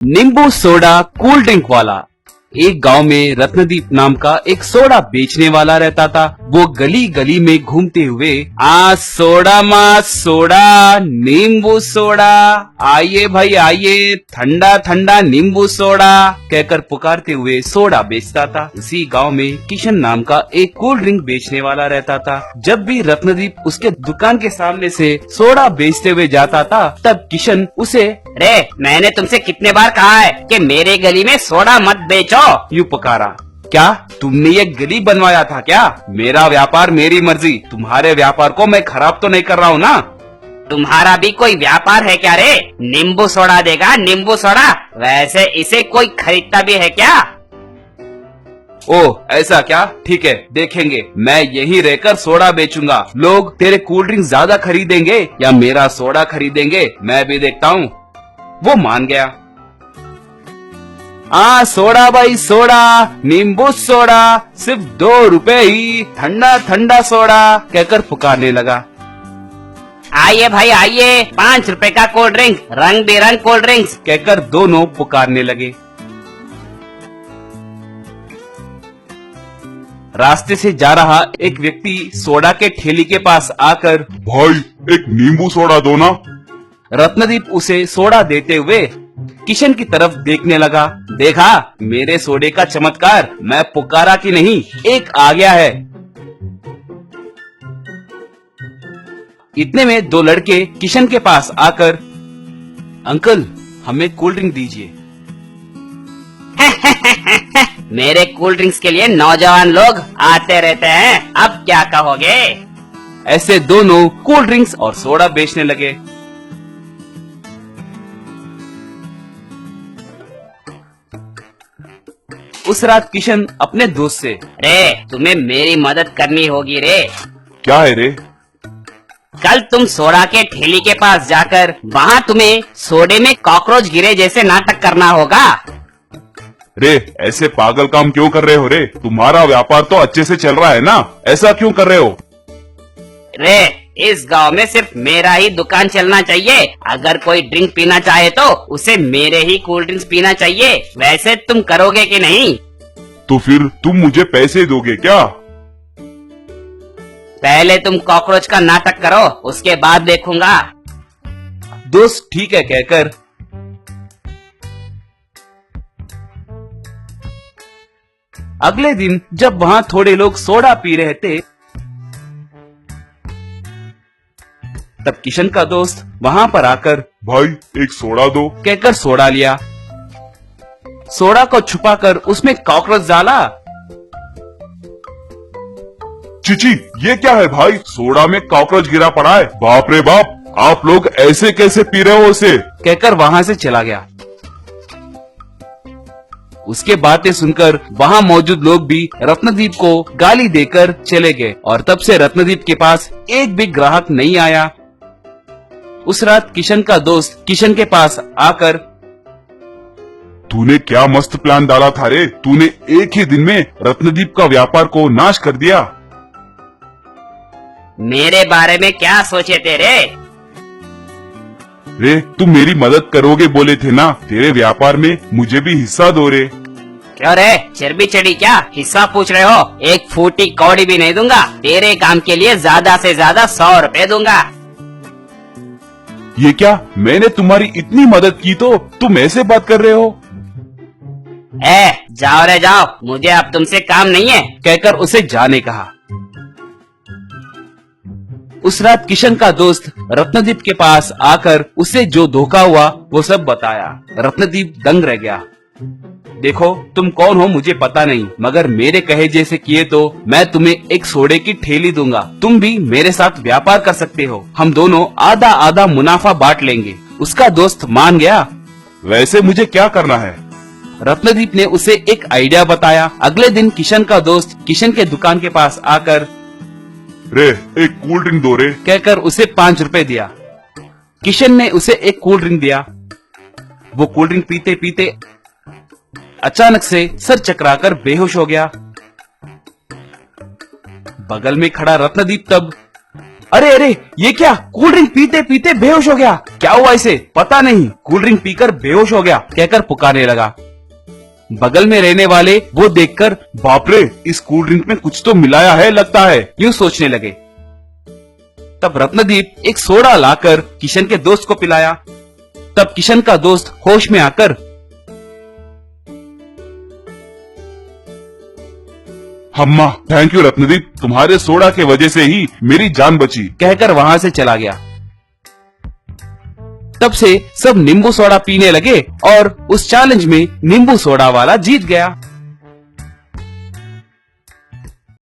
नींबू soda cool drink वाला। एक गांव में रत्नदीप नाम का एक सोडा बेचने वाला रहता था। वो गली गली में घूमते हुए सोडा मा सोडा, नींबू सोडा, आइए भाई आइए, ठंडा ठंडा नींबू सोडा कहकर पुकारते हुए सोडा बेचता था। उसी गांव में किशन नाम का एक कोल्ड ड्रिंक बेचने वाला रहता था। जब भी रत्नदीप उसके दुकान के सामने से सोडा बेचते हुए जाता था, तब किशन उसे रे, मैंने तुमसे कितने बार कहा है कि मेरे गली में सोडा मत बेचो। यूं पुकारा। क्या तुमने ये गली बनवाया था क्या? मेरा व्यापार मेरी मर्जी, तुम्हारे व्यापार को मैं खराब तो नहीं कर रहा हूँ ना? तुम्हारा भी कोई व्यापार है क्या रे? नींबू सोडा देगा, नींबू सोडा। वैसे इसे कोई खरीदता भी है क्या? ओह ऐसा क्या? ठीक है, देखेंगे। मैं यहीं रहकर सोडा बेचूंगा। लोग तेरे कोल्ड ड्रिंक ज्यादा खरीदेंगे या मेरा सोडा खरीदेंगे, मैं भी देखता हूँ। वो मान गया। सोडा भाई सोडा, नींबू सोडा, सिर्फ 2 रुपए ही, ठंडा ठंडा सोडा कहकर पुकारने लगा। आइए भाई आइए, 5 रुपए का कोल्ड ड्रिंक, रंग बिरंग कोल्ड ड्रिंक्स कहकर दोनों पुकारने लगे। रास्ते से जा रहा एक व्यक्ति सोडा के ठेली के पास आकर, भाई एक नींबू सोडा दो ना। रत्नदीप उसे सोडा देते हुए किशन की तरफ देखने लगा। देखा मेरे सोडे का चमत्कार, मैं पुकारा कि नहीं, एक आ गया है। इतने में 2 लड़के किशन के पास आकर, अंकल हमें कोल्ड ड्रिंक दीजिए। मेरे कोल्ड ड्रिंक्स के लिए नौजवान लोग आते रहते हैं, अब क्या कहोगे? ऐसे दोनों कोल्ड ड्रिंक्स और सोडा बेचने लगे। उस रात किशन अपने दोस्त से, रे, तुम्हें मेरी मदद करनी होगी रे। क्या है रे? कल तुम सोडा के ठेली के पास जाकर वहाँ तुम्हें सोडे में कॉकरोच गिरे जैसे नाटक करना होगा। रे ऐसे पागल काम क्यों कर रहे हो रे? तुम्हारा व्यापार तो अच्छे से चल रहा है ना, ऐसा क्यों कर रहे हो? रे, इस गांव में सिर्फ मेरा ही दुकान चलना चाहिए। अगर कोई ड्रिंक पीना चाहे तो उसे मेरे ही कोल्ड ड्रिंक्स पीना चाहिए। वैसे तुम करोगे कि नहीं? तो फिर तुम मुझे पैसे दोगे क्या? पहले तुम कॉकरोच का नाटक करो, उसके बाद देखूंगा। दोस्त ठीक है कहकर अगले दिन जब वहाँ थोड़े लोग सोडा पी रहे थे, तब किशन का दोस्त वहाँ पर आकर, भाई एक सोडा दो कहकर सोडा लिया। सोडा को छुपाकर उसमें कॉकरोच डाला। चिची, ये क्या है भाई? सोडा में कॉकरोच गिरा पड़ा है। बाप रे बाप, आप लोग ऐसे कैसे पी रहे हो उसे? कहकर वहाँ से चला गया। उसके बातें सुनकर वहाँ मौजूद लोग भी रत्नदीप को गाली देकर चले गए और तब से रत्नदीप के पास एक भी ग्राहक नहीं आया। उस रात किशन का दोस्त किशन के पास आकर, तूने क्या मस्त प्लान डाला था रे? तूने एक ही दिन में रत्नदीप का व्यापार को नाश कर दिया। मेरे बारे में क्या सोचे तेरे? रे तुम मेरी मदद करोगे बोले थे ना, तेरे व्यापार में मुझे भी हिस्सा दो रे। क्यों रे, चर्बी चढ़ी क्या? हिस्सा पूछ रहे हो? एक फूटी कौड़ी भी नहीं दूंगा। तेरे काम के लिए ज्यादा से ज्यादा 100 रुपए दूंगा। ये क्या? मैंने तुम्हारी इतनी मदद की तो तुम ऐसे बात कर रहे हो? जाओ रे जाओ, मुझे अब तुमसे काम नहीं है। कहकर उसे जाने कहा। उस रात किशन का दोस्त रत्नदीप के पास आकर उसे जो धोखा हुआ वो सब बताया। रत्नदीप दंग रह गया। देखो तुम कौन हो मुझे पता नहीं, मगर मेरे कहे जैसे किए तो मैं तुम्हें एक सोडे की ठेली दूंगा। तुम भी मेरे साथ व्यापार कर सकते हो, हम दोनों आधा आधा मुनाफा बांट लेंगे। उसका दोस्त मान गया। वैसे मुझे क्या करना है? रत्नदीप ने उसे एक आइडिया बताया। अगले दिन किशन का दोस्त किशन के दुकान के पास आकर, रे एक कूल ड्रिंक दो रे, कहकर उसे 5 रुपए दिया। किशन ने उसे एक कूल ड्रिंक दिया। वो कूल ड्रिंक पीते पीते अचानक से सर चकराकर बेहोश हो गया। बगल में खड़ा रत्नदीप तब अरे अरे, ये क्या, कोल्ड ड्रिंक पीते पीते बेहोश हो गया। क्या हुआ इसे? पता नहीं, कोल्ड ड्रिंक पीकर बेहोश हो गया कहकर पुकारने लगा। बगल में रहने वाले वो देखकर, बाप रे, इस कोल्ड ड्रिंक में कुछ तो मिलाया है लगता है। यूं सोचने लगे। तब रत्नदीप एक सोडा लाकर किशन के दोस्त को पिलाया। तब किशन का दोस्त होश में आकर, अम्मा, थैंक यू रत्नदीप, तुम्हारे सोडा के वजह से ही मेरी जान बची। कहकर वहां से चला गया। तब से सब नींबू सोडा पीने लगे और उस चैलेंज में नींबू सोडा वाला जीत गया।